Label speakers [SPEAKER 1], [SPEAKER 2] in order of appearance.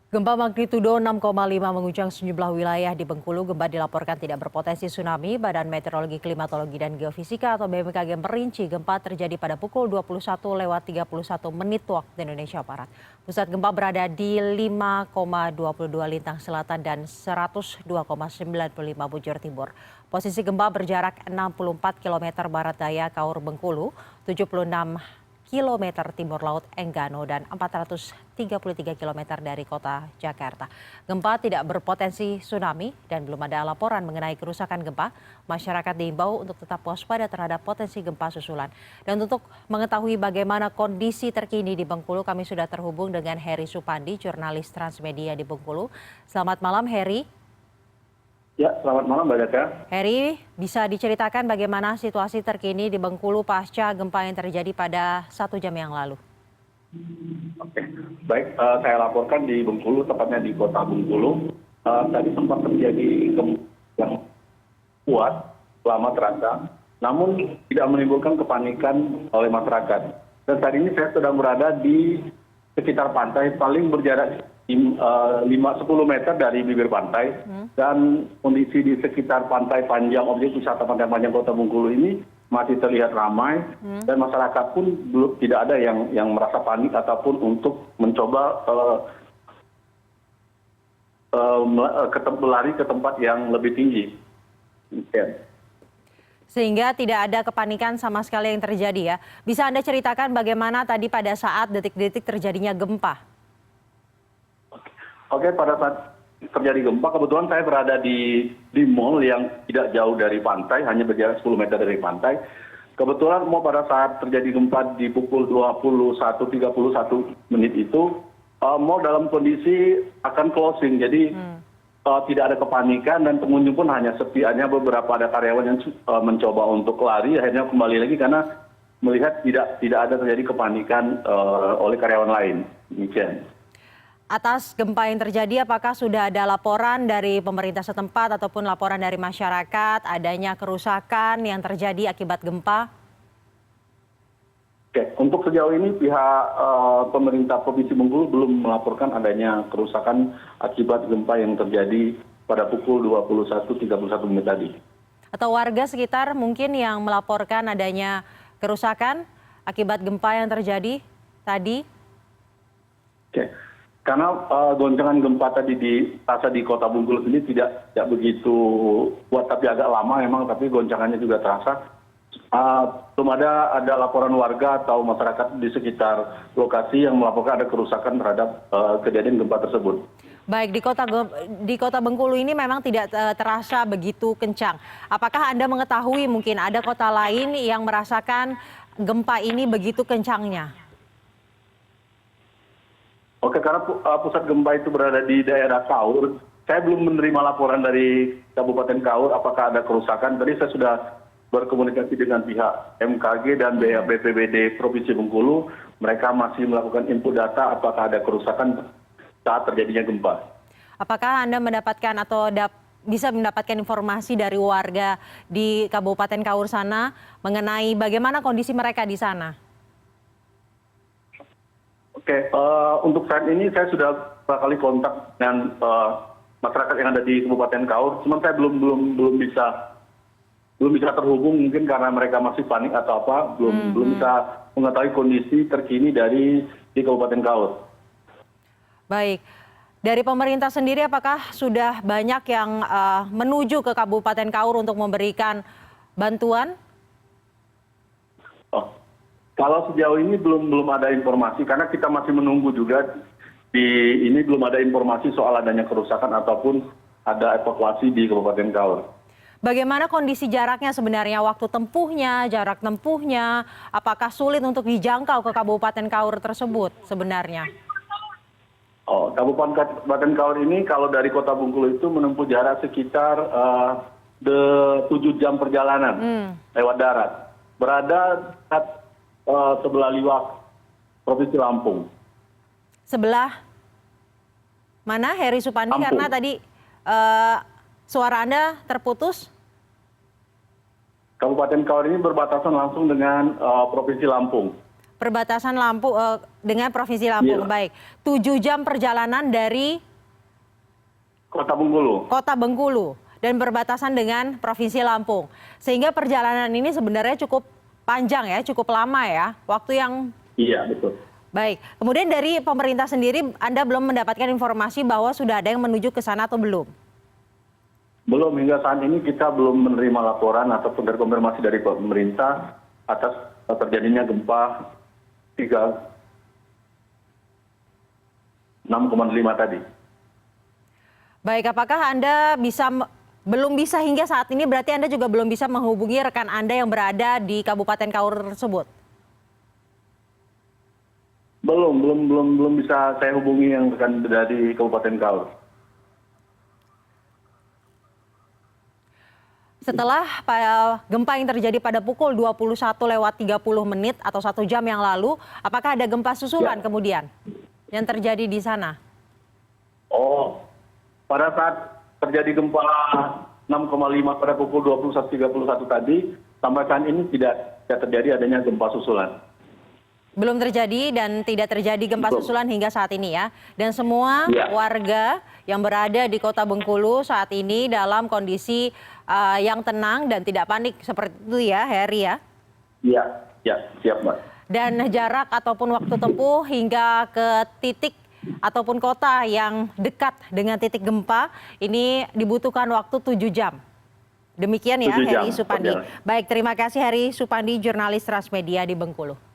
[SPEAKER 1] Gempa magnitudo 6,5 mengguncang sejumlah wilayah di Bengkulu. Gempa dilaporkan tidak berpotensi tsunami. Badan Meteorologi, Klimatologi, dan Geofisika atau BMKG merinci gempa terjadi pada pukul 21.31 waktu Indonesia Barat. Pusat gempa berada di 5,22 lintang selatan dan 102,95 bujur timur. Posisi gempa berjarak 64 km barat daya Kaur Bengkulu, 76 kilometer timur laut Enggano dan 433 kilometer dari kota Jakarta. Gempa tidak berpotensi tsunami dan belum ada laporan mengenai kerusakan gempa. Masyarakat diimbau untuk tetap waspada terhadap potensi gempa susulan. Dan untuk mengetahui bagaimana kondisi terkini di Bengkulu, kami sudah terhubung dengan Heri Supandi, jurnalis Transmedia di Bengkulu. Selamat malam, Heri.
[SPEAKER 2] Ya, selamat malam Mbak Daka.
[SPEAKER 1] Heri, bisa diceritakan bagaimana situasi terkini di Bengkulu pasca gempa yang terjadi pada 1 jam yang lalu?
[SPEAKER 2] Oke, baik, saya laporkan di Bengkulu, tepatnya di kota Bengkulu. Tadi sempat terjadi gempa yang kuat lama terasa, namun tidak menimbulkan kepanikan oleh masyarakat. Dan saat ini saya sedang berada di sekitar pantai, paling berjarak 5-10 meter dari bibir pantai, dan kondisi di sekitar pantai panjang, objek wisata pantai panjang kota Bengkulu ini masih terlihat ramai, dan masyarakat pun belum tidak ada yang merasa panik ataupun untuk mencoba berlari ke tempat yang lebih tinggi.
[SPEAKER 1] Sehingga tidak ada kepanikan sama sekali yang terjadi ya. Bisa Anda ceritakan bagaimana tadi pada saat detik-detik terjadinya gempa?
[SPEAKER 2] Oke, pada saat terjadi gempa, kebetulan saya berada di mall yang tidak jauh dari pantai, hanya berjarak 10 meter dari pantai. Kebetulan pada saat terjadi gempa di pukul 21.31 itu, mall dalam kondisi akan closing, jadi tidak ada kepanikan dan pengunjung pun hanya sepi. Hanya beberapa ada karyawan yang mencoba untuk lari, akhirnya kembali lagi karena melihat tidak ada terjadi kepanikan oleh karyawan lain. Demikian.
[SPEAKER 1] Atas gempa yang terjadi, apakah sudah ada laporan dari pemerintah setempat ataupun laporan dari masyarakat adanya kerusakan yang terjadi akibat gempa?
[SPEAKER 2] Oke, untuk sejauh ini pihak pemerintah Provinsi Bengkulu belum melaporkan adanya kerusakan akibat gempa yang terjadi pada pukul 21.31 tadi.
[SPEAKER 1] Atau warga sekitar mungkin yang melaporkan adanya kerusakan akibat gempa yang terjadi tadi? Oke.
[SPEAKER 2] Karena goncangan gempa tadi terasa di kota Bengkulu ini tidak begitu kuat, tapi agak lama memang, tapi goncangannya juga terasa. Belum ada laporan warga atau masyarakat di sekitar lokasi yang melaporkan ada kerusakan terhadap kejadian gempa tersebut.
[SPEAKER 1] Baik, di kota Bengkulu ini memang tidak terasa begitu kencang. Apakah Anda mengetahui mungkin ada kota lain yang merasakan gempa ini begitu kencangnya?
[SPEAKER 2] Oke, karena pusat gempa itu berada di daerah Kaur, saya belum menerima laporan dari Kabupaten Kaur apakah ada kerusakan. Tadi saya sudah berkomunikasi dengan pihak MKG dan BPBD Provinsi Bengkulu. Mereka masih melakukan input data apakah ada kerusakan saat terjadinya gempa.
[SPEAKER 1] Apakah Anda mendapatkan atau bisa mendapatkan informasi dari warga di Kabupaten Kaur sana mengenai bagaimana kondisi mereka di sana?
[SPEAKER 2] Oke, untuk saat ini saya sudah beberapa kali kontak dengan masyarakat yang ada di Kabupaten Kaur, cuman saya belum bisa terhubung, mungkin karena mereka masih panik atau apa, belum bisa mengetahui kondisi terkini di Kabupaten Kaur.
[SPEAKER 1] Baik, dari pemerintah sendiri apakah sudah banyak yang menuju ke Kabupaten Kaur untuk memberikan bantuan?
[SPEAKER 2] Kalau sejauh ini belum ada informasi, karena kita masih menunggu juga ini belum ada informasi soal adanya kerusakan ataupun ada evakuasi di Kabupaten Kaur.
[SPEAKER 1] Bagaimana kondisi jaraknya sebenarnya, waktu tempuhnya, jarak tempuhnya, apakah sulit untuk dijangkau ke Kabupaten Kaur tersebut sebenarnya?
[SPEAKER 2] Kabupaten Kaur ini kalau dari kota Bengkulu itu menempuh jarak sekitar 7 jam perjalanan lewat darat. Berada sebelah Liwak, Provinsi Lampung.
[SPEAKER 1] Sebelah mana, Heri Supandi?
[SPEAKER 2] Lampung.
[SPEAKER 1] Karena tadi suara Anda terputus.
[SPEAKER 2] Kabupaten Kaur ini berbatasan langsung dengan Provinsi Lampung.
[SPEAKER 1] perbatasan dengan Provinsi Lampung.
[SPEAKER 2] Iya.
[SPEAKER 1] Baik, 7 jam perjalanan dari
[SPEAKER 2] Kota Bengkulu.
[SPEAKER 1] Kota Bengkulu dan berbatasan dengan Provinsi Lampung. Sehingga perjalanan ini sebenarnya cukup panjang ya, cukup lama ya, waktu yang...
[SPEAKER 2] Iya, betul.
[SPEAKER 1] Baik, kemudian dari pemerintah sendiri Anda belum mendapatkan informasi bahwa sudah ada yang menuju ke sana atau belum?
[SPEAKER 2] Belum, hingga saat ini kita belum menerima laporan ataupun dari konfirmasi dari pemerintah atas terjadinya gempa 6,5 tadi.
[SPEAKER 1] Baik, apakah Anda belum bisa hingga saat ini, berarti Anda juga belum bisa menghubungi rekan Anda yang berada di Kabupaten Kaur tersebut?
[SPEAKER 2] Belum bisa saya hubungi yang rekan dari Kabupaten Kaur.
[SPEAKER 1] Setelah gempa yang terjadi pada pukul 21:30 atau 1 jam yang lalu, apakah ada gempa susulan kemudian yang terjadi di sana?
[SPEAKER 2] Oh, pada saat terjadi gempa 6,5 pada pukul 21:31 tadi, sampai saat ini tidak terjadi adanya gempa susulan.
[SPEAKER 1] Belum terjadi dan tidak terjadi gempa susulan hingga saat ini ya. Dan semua warga yang berada di Kota Bengkulu saat ini dalam kondisi yang tenang dan tidak panik seperti itu ya, Heri ya?
[SPEAKER 2] Iya, siap Mbak.
[SPEAKER 1] Dan jarak ataupun waktu tempuh hingga ke titik ataupun kota yang dekat dengan titik gempa ini dibutuhkan waktu 7 jam. Demikian ya, Heri Supandi. Baik, terima kasih Heri Supandi, jurnalis Transmedia di Bengkulu.